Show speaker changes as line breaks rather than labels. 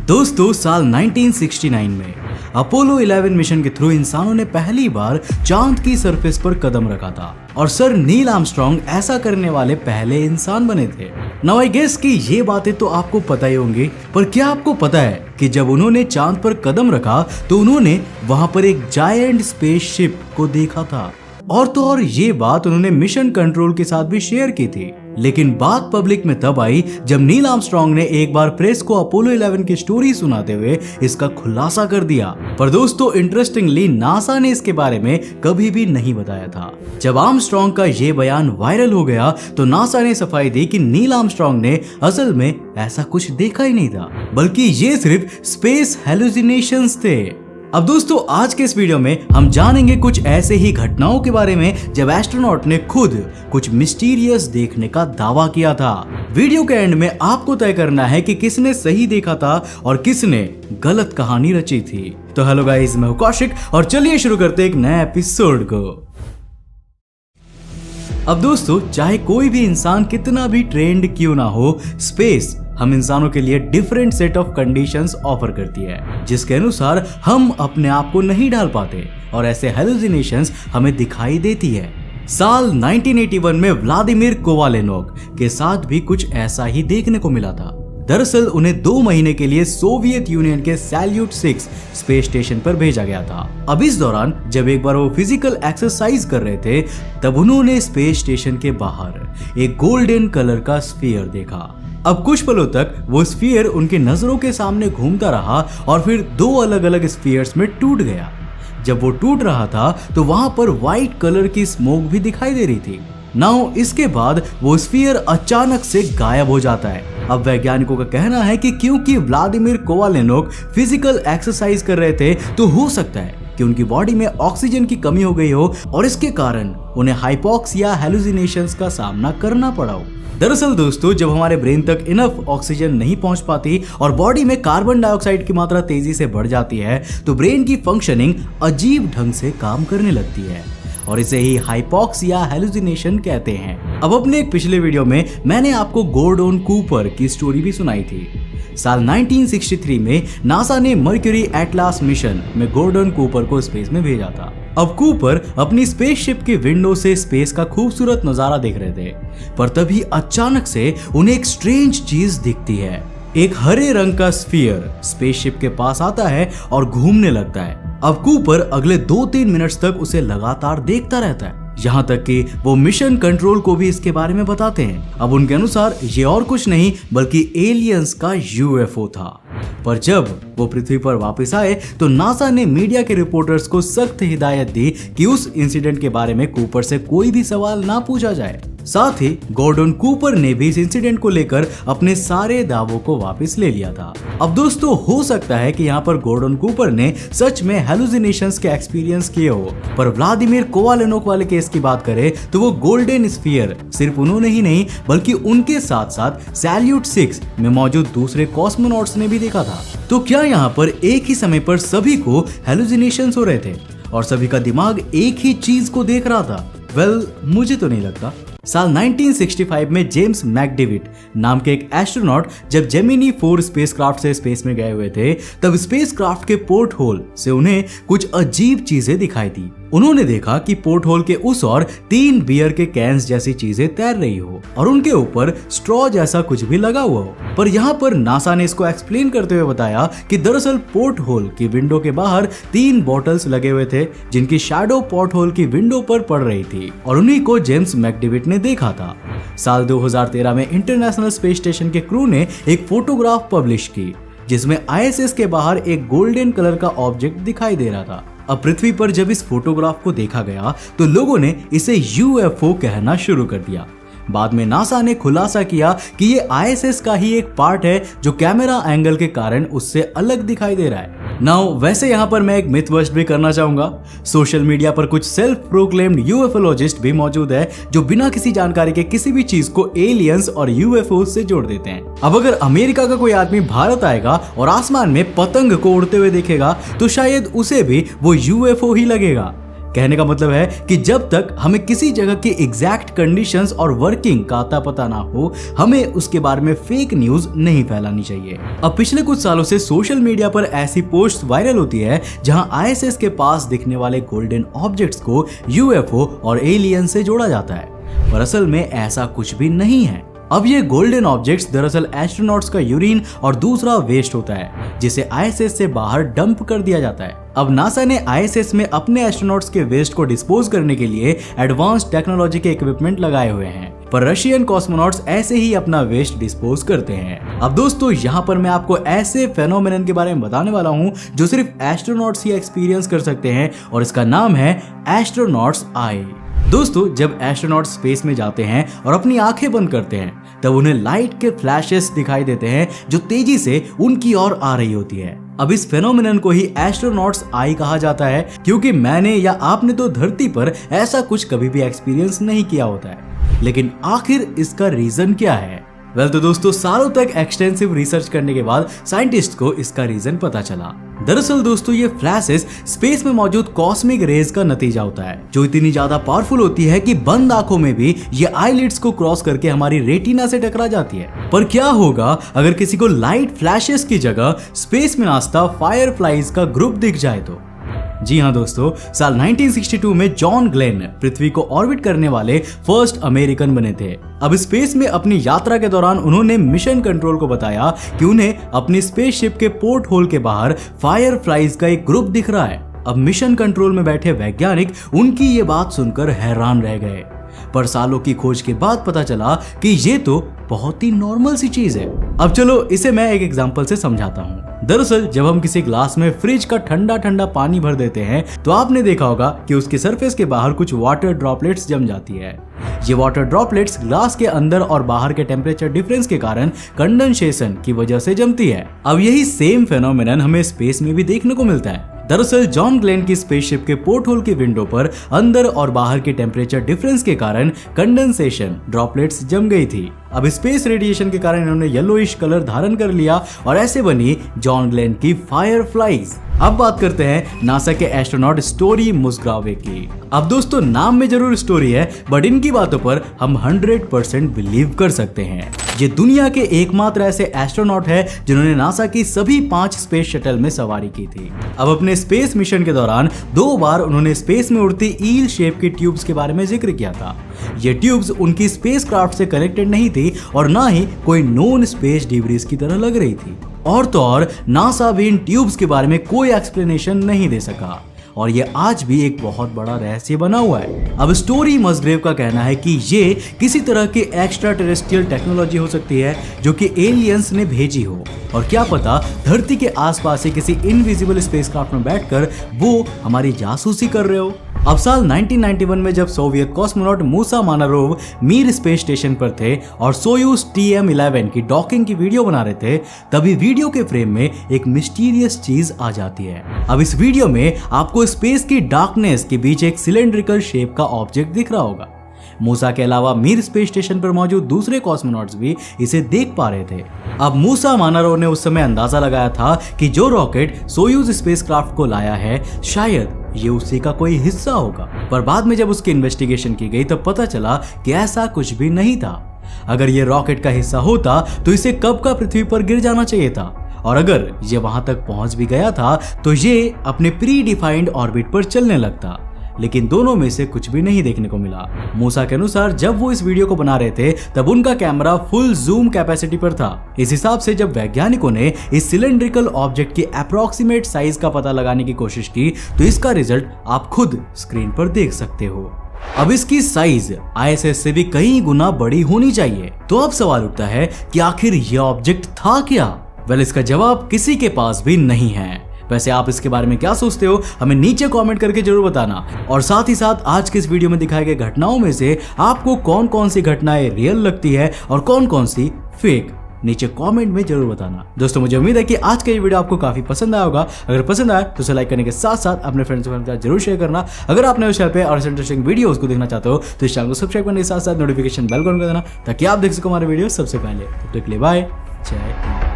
दोस्तों साल 1969 में अपोलो 11 मिशन के थ्रू इंसानों ने पहली बार चांद की सरफेस पर कदम रखा था और सर नील आर्मस्ट्रांग ऐसा करने वाले पहले इंसान बने थे। नाउ आई गेस कि ये बातें तो आपको पता ही होंगी, पर क्या आपको पता है कि जब उन्होंने चांद पर कदम रखा तो उन्होंने वहां पर एक जायंट स्पेसशिप को देखा था। और तो और ये बात उन्होंने मिशन कंट्रोल के साथ भी शेयर की थी। लेकिन बात पब्लिक में तब आई जब नील आर्मस्ट्रांग ने एक बार प्रेस को अपोलो 11 की स्टोरी सुनाते हुए इसका खुलासा कर दिया। पर दोस्तों इंटरेस्टिंगली नासा ने इसके बारे में कभी भी नहीं बताया था। जब आर्मस्ट्रांग का ये बयान वायरल हो गया तो नासा ने सफाई दी कि नील आर्मस्ट्रांग ने असल में ऐसा कुछ देखा ही नहीं था, बल्कि ये सिर्फ स्पेस हेलुसिनेशंस थे। अब दोस्तों आज के इस वीडियो में हम जानेंगे कुछ ऐसे ही घटनाओं के बारे में जब एस्ट्रोनॉट ने खुद कुछ मिस्टीरियस देखने का दावा किया था। वीडियो के एंड में आपको तय करना है कि किसने सही देखा था और किसने गलत कहानी रची थी। तो हेलो गाइस, मैं हूं कौशिक और चलिए शुरू करते एक नए एपिसोड को। अब दोस्तों चाहे कोई भी इंसान कितना भी ट्रेंड क्यों ना हो, स्पेस हम इंसानों के लिए different set of conditions offer करती है, जिसके अनुसार हम अपने आप को नहीं ढाल पाते और ऐसे हेलुसिनेशंस हमें दिखाई देती है। साल 1981 में व्लादिमीर कोवालेनोक के साथ भी कुछ ऐसा ही देखने को मिला था। दरअसल उन्हें 2 महीने के लिए सोवियत यूनियन के सैल्यूट 6 स्पेस स्टेशन पर भेजा गया था। अब इस दौरान जब एक बार वो फिजिकल एक्सरसाइज कर रहे थे तब उन्होंने स्पेस स्टेशन के बाहर एक गोल्डन कलर का स्फीयर देखा। अब कुछ पलों तक वो स्फीयर उनके नजरों के सामने घूमता रहा और फिर 2 अलग अलग स्फीयर्स में टूट गया। जब वो टूट रहा था तो वहां पर व्हाइट कलर की स्मोक भी दिखाई दे रही थी। नाउ इसके बाद वो स्फीयर अचानक से गायब हो जाता है। अब वैज्ञानिकों का कहना है कि क्योंकि व्लादिमीर कोवालेनोक फिजिकल एक्सरसाइज कर रहे थे तो हो सकता है कि उनकी बॉडी में ऑक्सीजन की कमी हो गई हो और इसके कारण उन्हें हाइपोक्सिया हेलुसिनेशंस का सामना करना पड़ा हो। दरअसल दोस्तों जब हमारे ब्रेन तक इनफ ऑक्सीजन नहीं पहुंच पाती और बॉडी में कार्बन डाइऑक्साइड की मात्रा तेजी से बढ़ जाती है तो ब्रेन की फंक्शनिंग अजीब ढंग से काम करने लगती है और इसे ही हाइपोक्सिया हेलुसिनेशन कहते हैं। अब अपने एक पिछले वीडियो में मैंने आपको गॉर्डोन कूपर की स्टोरी भी सुनाई थी। साल 1963 में नासा ने मर्क्यूरी एटलास मिशन में गॉर्डोन कूपर को स्पेस में भेजा था। अब कूपर अपनी स्पेसशिप की विंडो से स्पेस का खूबसूरत नजारा देख रहे थे, पर तभी अचानक से उन्हें एक स्ट्रेंज चीज दिखती है। एक हरे रंग का स्फीयर स्पेसशिप के पास आता है और घूमने लगता है। अब कूपर अगले 2-3 मिनट्स तक उसे लगातार देखता रहता है, यहाँ तक कि वो मिशन कंट्रोल को भी इसके बारे में बताते हैं। अब उनके अनुसार ये और कुछ नहीं बल्कि एलियंस का यूएफओ था। पर जब वो पृथ्वी पर वापस आए तो नासा ने मीडिया के रिपोर्टर्स को सख्त हिदायत दी कि उस इंसिडेंट के बारे में कूपर से कोई भी सवाल ना पूछा जाए। साथ ही गॉर्डोन कूपर ने भी इस इंसिडेंट को लेकर अपने सारे दावों को वापस ले लिया था। अब दोस्तों हो सकता है कि यहाँ पर गॉर्डोन कूपर ने सच में हेलुसिनेशंस के एक्सपीरियंस किए हो, पर व्लादिमीर कोवालेनोक वाले केस की बात करें तो वो गोल्डन स्फीयर सिर्फ उन्होंने ही नहीं बल्कि उनके साथ साथ सैल्यूट 6 में मौजूद दूसरे कॉस्मोनॉट्स ने भी देखा था। तो क्या यहाँ पर एक ही समय पर सभी को हेलुसिनेशंस हो रहे थे और सभी का दिमाग एक ही चीज को देख रहा था? वेल, मुझे तो नहीं लगता। साल 1965 में जेम्स मैकडेविड नाम के एक एस्ट्रोनॉट जब जेमिनी 4 स्पेसक्राफ्ट से स्पेस में गए हुए थे तब स्पेसक्राफ्ट के पोर्ट होल से उन्हें कुछ अजीब चीजें दिखाई दी। उन्होंने देखा कि पोर्ट होल के उस ओर 3 बियर के कैंस जैसी चीजें तैर रही हो और उनके ऊपर स्ट्रॉ जैसा कुछ भी लगा हुआ हो। पर यहाँ पर नासा ने इसको एक्सप्लेन करते हुए बताया कि दरअसल पोर्ट होल की विंडो के बाहर 3 बॉटल्स लगे हुए थे जिनकी शैडो पोर्ट होल की विंडो पर पड़ रही थी और उन्हीं को जेम्स मैकडेविड ने देखा था। साल 2013 में इंटरनेशनल स्पेस स्टेशन के क्रू ने एक फोटोग्राफ पब्लिश की जिसमें आईएसएस के बाहर एक गोल्डन कलर का ऑब्जेक्ट दिखाई दे रहा था। अब पृथ्वी पर जब इस फोटोग्राफ को देखा गया तो लोगों ने इसे यूएफओ कहना शुरू कर दिया। बाद में नासा ने खुलासा किया कि ये आईएसएस का ही एक पार्ट है जो कैमरा एंगल के कारण उससे अलग दिखाई दे रहा है। नाउ वैसे यहाँ पर मैं एक मिथ बस्ट भी करना चाहूंगा। सोशल मीडिया पर कुछ सेल्फ प्रोक्लेम्ड यूएफओलॉजिस्ट भी मौजूद है जो बिना किसी जानकारी के किसी भी चीज को एलियंस और यूएफओ से जोड़ देते हैं। अब अगर अमेरिका का कोई आदमी भारत आएगा और आसमान में पतंग को उड़ते हुए देखेगा तो शायद उसे भी वो यूएफओ ही लगेगा। कहने का मतलब है कि जब तक हमें किसी जगह की एग्जैक्ट कंडीशंस और वर्किंग का अता पता ना हो, हमें उसके बारे में फेक न्यूज नहीं फैलानी चाहिए। अब पिछले कुछ सालों से सोशल मीडिया पर ऐसी पोस्ट वायरल होती है जहां आईएसएस के पास दिखने वाले गोल्डन ऑब्जेक्ट्स को यूएफओ और एलियन से जोड़ा जाता है, पर असल में ऐसा कुछ भी नहीं है। अब ये गोल्डन ऑब्जेक्ट्स दरअसल एस्ट्रोनॉट्स का यूरिन और दूसरा वेस्ट होता है जिसे आईएसएस से बाहर डंप कर दिया जाता है। अब नासा ने आईएसएस में अपने एस्ट्रोनॉट्स के वेस्ट को डिस्पोज करने के लिए एडवांस टेक्नोलॉजी के इक्विपमेंट लगाए हुए हैं, पर रशियन कॉस्मोनॉट्स ऐसे ही अपना वेस्ट डिस्पोज करते हैं। अब दोस्तों यहाँ पर मैं आपको ऐसे फेनोमेनन के बारे में बताने वाला हूँ जो सिर्फ एस्ट्रोनॉट्स ही एक्सपीरियंस कर सकते हैं, और इसका नाम है एस्ट्रोनॉट्स आई। दोस्तों, जब एस्ट्रोनॉट स्पेस में जाते हैं और अपनी आंखें बंद करते हैं तब उन्हें लाइट के फ्लैशेस दिखाई देते हैं जो तेजी से उनकी ओर आ रही होती है। अब इस फेनोमेनन को ही एस्ट्रोनॉट्स आई कहा जाता है, क्योंकि मैंने या आपने तो धरती पर ऐसा कुछ कभी भी एक्सपीरियंस नहीं किया होता है। लेकिन आखिर इसका रीजन क्या है? तो दोस्तों, सालों तक एक्सटेंसिव रिसर्च करने के बाद साइंटिस्ट को इसका रीजन पता चला। दरअसल दोस्तों, ये फ्लैशेस स्पेस में मौजूद कॉस्मिक रेज का नतीजा होता है जो इतनी ज्यादा पावरफुल होती है कि बंद आंखों में भी ये आईलिड्स को क्रॉस करके हमारी रेटिना से टकरा जाती है। पर क्या होगा अगर किसी को लाइट फ्लैशेस की जगह स्पेस में नाचता फायरफ्लाइज का ग्रुप दिख जाए तो? जी हाँ दोस्तों, साल 1962 में जॉन ग्लेन पृथ्वी को ऑर्बिट करने वाले फर्स्ट अमेरिकन बने थे। अब स्पेस में अपनी यात्रा के दौरान उन्होंने मिशन कंट्रोल को बताया कि उन्हें अपनी स्पेसशिप के पोर्ट होल के बाहर फायरफ्लाइज का एक ग्रुप दिख रहा है। अब मिशन कंट्रोल में बैठे वैज्ञानिक उनकी ये बात सुनकर हैरान रह गए, पर सालों की खोज के बाद पता चला कि ये तो बहुत ही नॉर्मल सी चीज है। अब चलो इसे मैं एक एग्जांपल से समझाता हूँ। दरअसल जब हम किसी ग्लास में फ्रिज का ठंडा ठंडा पानी भर देते हैं तो आपने देखा होगा कि उसके सरफेस के बाहर कुछ वाटर ड्रॉपलेट्स जम जाती है। ये वाटर ड्रॉपलेट्स ग्लास के अंदर और बाहर के टेम्परेचर डिफरेंस के कारण कंडेंसेशन की वजह से जमती है। अब यही सेम फेनोमेनन हमें स्पेस में भी देखने को मिलता है। दरअसल जॉन ग्लेन की स्पेसशिप के पोर्ट होल के विंडो पर अंदर और बाहर के टेम्परेचर डिफरेंस के कारण कंडेंसेशन ड्रॉपलेट्स जम गई थी। अब स्पेस रेडिएशन के कारण इन्होंने येलोइश कलर धारण कर लिया और ऐसे बनी जॉन ग्लेन की फायरफ्लाइज। अब बात करते हैं नासा के एस्ट्रोनॉट स्टोरी मुस्ग्रावे की। अब दोस्तों, नाम में जरूर स्टोरी है, बट इनकी बातों पर हम 100% बिलीव कर सकते हैं। ये दुनिया के एकमात्र ऐसे एस्ट्रोनॉट है जिन्होंने नासा की सभी 5 स्पेस शटल में सवारी की थी। अब अपने स्पेस मिशन के दौरान 2 बार उन्होंने स्पेस में उड़ती ईल शेप की ट्यूब्स के बारे में जिक्र किया था। ये ट्यूब्स उनकी स्पेसक्राफ्ट से कनेक्टेड नहीं थी और ना ही कोई नॉन स्पेस डिब्रीज की तरह लग रही थी। और तो और नासा भी इन ट्यूब्स के बारे में कोई एक्सप्लेनेशन नहीं दे सका और ये आज भी एक बहुत बड़ा रहस्य बना हुआ है। अब स्टोरी मस्ग्रेव का कहना है कि ये किसी तरह की एक्स्ट्रा टेरेस्ट्रियल टेक्नोलॉजी हो सकती है जो कि एलियंस ने भेजी हो, और क्या पता धरती के आसपास से किसी इनविजिबल स्पेसक्राफ्ट में बैठकर वो हमारी जासूसी कर रहे हो। अब साल 1991 में जब सोवियत कॉस्मोनॉट मूसा मानारोव मीर स्पेस स्टेशन पर थे और सोयूज TM-11 की डॉकिंग की वीडियो बना रहे थे, तभी वीडियो के फ्रेम में एक मिस्टीरियस चीज आ जाती है। अब इस वीडियो में आपको स्पेस की डार्कनेस के बीच एक सिलेंड्रिकल शेप का ऑब्जेक्ट दिख रहा होगा। मूसा के अलावा मीर स्पेस स्टेशन पर मौजूद दूसरे कॉस्मोनॉट्स भी इसे देख पा रहे थे। अब मूसा मानारोव ने उस समय अंदाजा लगाया था कि जो रॉकेट सोयूज स्पेसक्राफ्ट को लाया है शायद ये उसी का कोई हिस्सा होगा, पर बाद में जब उसकी इन्वेस्टिगेशन की गई तब पता चला कि ऐसा कुछ भी नहीं था। अगर ये रॉकेट का हिस्सा होता तो इसे कब का पृथ्वी पर गिर जाना चाहिए था, और अगर ये वहां तक पहुंच भी गया था तो ये अपने प्री डिफाइंड ऑर्बिट पर चलने लगता। लेकिन दोनों में से कुछ भी नहीं देखने को मिला। मूसा के अनुसार जब वो इस वीडियो को बना रहे थे तब उनका कैमरा फुल जूम कैपेसिटी पर था। इस हिसाब से जब वैज्ञानिकों ने इस सिलेंड्रिकल ऑब्जेक्ट की अप्रोक्सीमेट साइज का पता लगाने की कोशिश की तो इसका रिजल्ट आप खुद स्क्रीन पर देख सकते हो। अब इसकी साइज आईएसएस से भी कई गुना बड़ी होनी चाहिए। तो अब सवाल उठता है कि आखिर यह ऑब्जेक्ट था क्या? इसका जवाब किसी के पास भी नहीं है। वैसे आप इसके बारे में क्या सोचते हो हमें नीचे कमेंट करके जरूर बताना, और साथ ही साथ आज के इस वीडियो में दिखाए गए घटनाओं में से आपको कौन कौन सी घटनाएं रियल लगती है और कौन कौन सी फेक, नीचे कमेंट में जरूर बताना। दोस्तों मुझे उम्मीद है कि आज का ये वीडियो आपको काफी पसंद आया होगा। अगर पसंद आया तो उसे लाइक करने के साथ साथ अपने फ्रेंड्स के साथ जरूर शेयर करना। अगर आपने उस चैनल पे और इंटरेस्टिंग वीडियोस को देखना चाहते हो तो इस चैनल को सब्सक्राइब करने के साथ साथ नोटिफिकेशन बेल को ऑन कर देना ताकि आप देख सको हमारे वीडियो सबसे पहले। तब तक के लिए बाय, जय हिंद।